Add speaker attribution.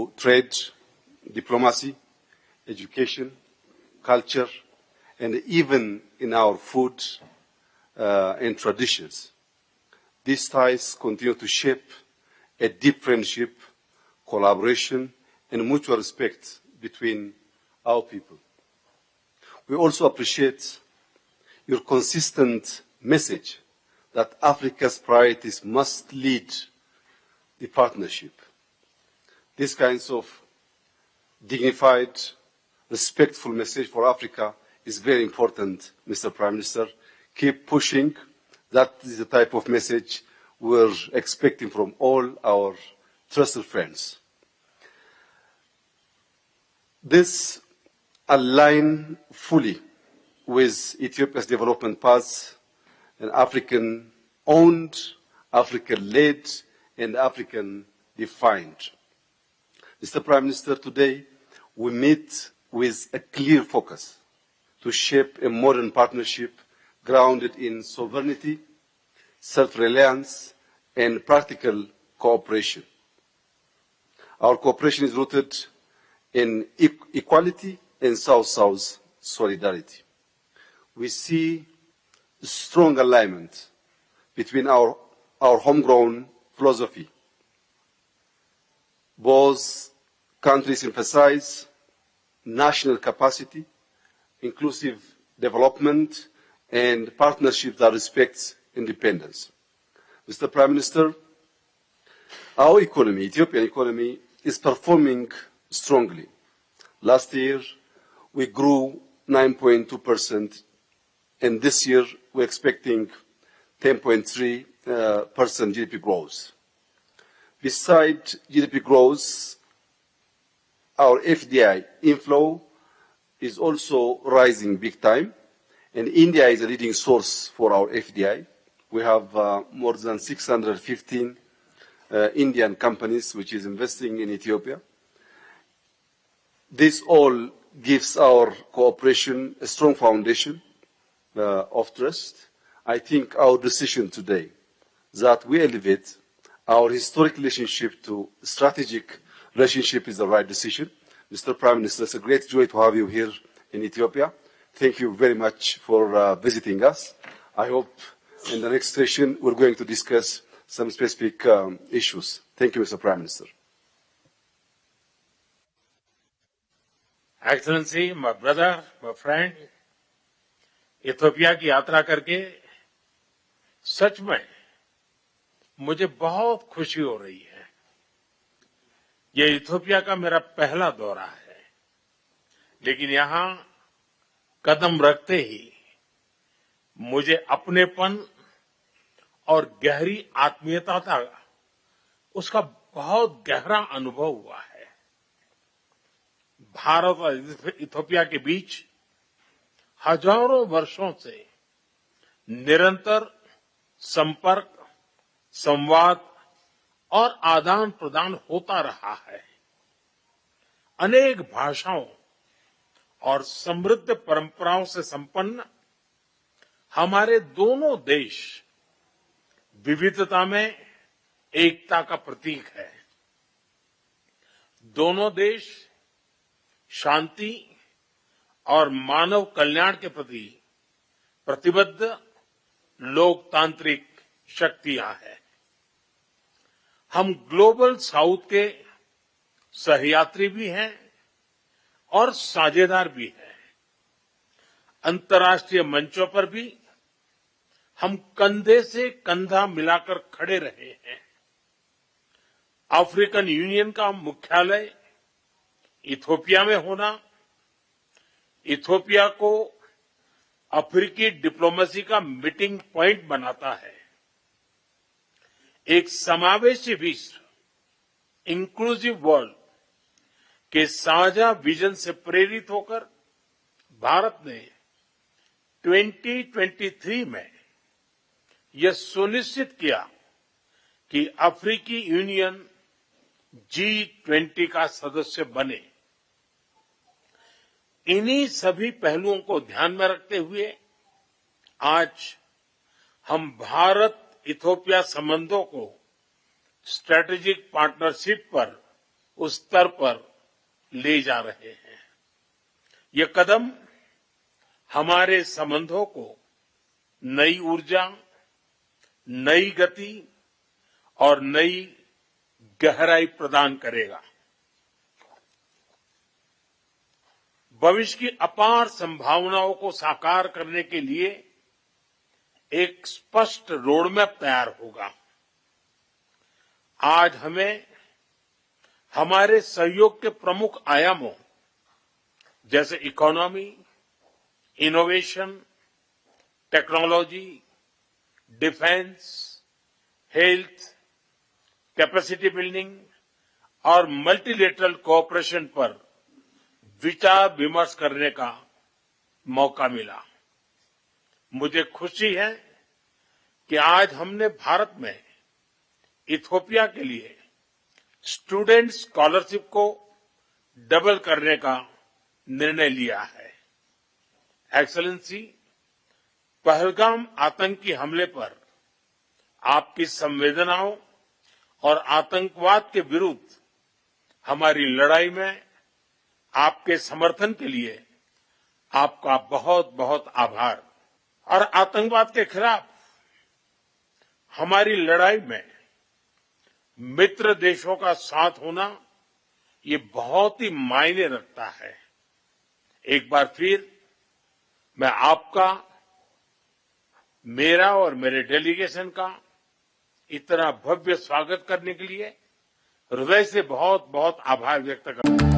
Speaker 1: to trade, diplomacy, education, culture, and even in our food and traditions. These ties continue to shape a deep friendship, collaboration, and mutual respect between our people. We also appreciate your consistent message that Africa's priorities must lead the partnership. These kinds of dignified, respectful message for Africa is very important, Mr. Prime Minister. Keep pushing. That is the type of message we're expecting from all our trusted friends. This aligns fully with Ethiopia's development path, an African-owned, African-led, and African-defined. Mr. Prime Minister, today we meet with a clear focus to shape a modern partnership grounded in sovereignty, self-reliance, and practical cooperation. Our cooperation is rooted in equality and South-South solidarity. We see strong alignment between our homegrown philosophy. Both countries emphasize national capacity, inclusive development, and partnership that respects independence. Mr. Prime Minister, our economy, Ethiopian economy, is performing strongly. Last year, we grew 9.2%, and this year we're expecting 10.3% GDP growth. Besides GDP growth, our FDI inflow is also rising big time, and India is a leading source for our FDI. We have more than 615 Indian companies which is investing in Ethiopia. This all gives our cooperation a strong foundation of trust. I think our decision today that we elevate our historic relationship to strategic relationship is the right decision. Mr. Prime Minister, it's a great joy to have you here in Ethiopia. Thank you very much for visiting us. I hope in the next session we're going to discuss some specific issues. Thank you, Mr. Prime Minister.
Speaker 2: Excellency, my brother, my friend, Ethiopia की यात्रा करके सच में मुझे बहुत खुशी हो रही है। ये इथियोपिया का मेरा पहला दौरा है, लेकिन यहाँ कदम रखते ही मुझे अपनेपन और गहरी आत्मीयता का उसका बहुत गहरा अनुभव हुआ है। भारत और इथियोपिया के बीच हजारों वर्षों से निरंतर संपर्क, संवाद और आदान प्रदान होता रहा है। अनेक भाषाओं और समृद्ध परंपराओं से संपन्न हमारे दोनों देश विविधता में एकता का प्रतीक है। दोनों देश शांति और मानव कल्याण के प्रति प्रतिबद्ध लोकतांत्रिक शक्तियां हैं। हम ग्लोबल साउथ के सहयात्री भी हैं और साझेदार भी हैं। अंतर्राष्ट्रीय मंचों पर भी हम कंधे से कंधा मिलाकर खड़े रहे हैं। अफ्रीकन यूनियन का मुख्यालय इथियोपिया में होना इथियोपिया को अफ्रीकी डिप्लोमेसी का मीटिंग पॉइंट बनाता है। एक समावेशी विश्व, इंक्लूसिव वर्ल्ड के साझा विजन से प्रेरित होकर भारत ने 2023 में यह सुनिश्चित किया कि अफ्रीकी यूनियन G20 का सदस्य बने। इन्हीं सभी पहलुओं को ध्यान में रखते हुए आज हम भारत इथियोपिया संबंधों को स्ट्रेटेजिक पार्टनरशिप पर उस स्तर पर ले जा रहे हैं। ये कदम हमारे संबंधों को नई ऊर्जा, नई गति और नई गहराई प्रदान करेगा। भविष्य की अपार संभावनाओं को साकार करने के लिए एक स्पष्ट रोडमैप तैयार होगा। आज हमें हमारे सहयोग के प्रमुख आयामों जैसे economy, innovation, technology, defence, health, capacity building और मल्टीलेटरल कोऑपरेशन पर विचार विमर्श करने का मौका मिला। मुझे खुशी है कि आज हमने भारत में इथियोपिया के लिए स्टूडेंट स्कॉलरशिप को डबल करने का निर्णय लिया है। एक्सेलेंसी, पहलगाम आतंकी हमले पर आपकी संवेदनाओं और आतंकवाद के विरुद्ध हमारी लड़ाई में आपके समर्थन के लिए आपका बहुत बहुत आभार। और आतंकवाद के खिलाफ हमारी लड़ाई में मित्र देशों का साथ होना ये बहुत ही मायने रखता है। एक बार फिर मैं आपका, मेरा और मेरे डेलीगेशन का इतना भव्य स्वागत करने के लिए हृदय से बहुत बहुत आभार व्यक्त करता हूं।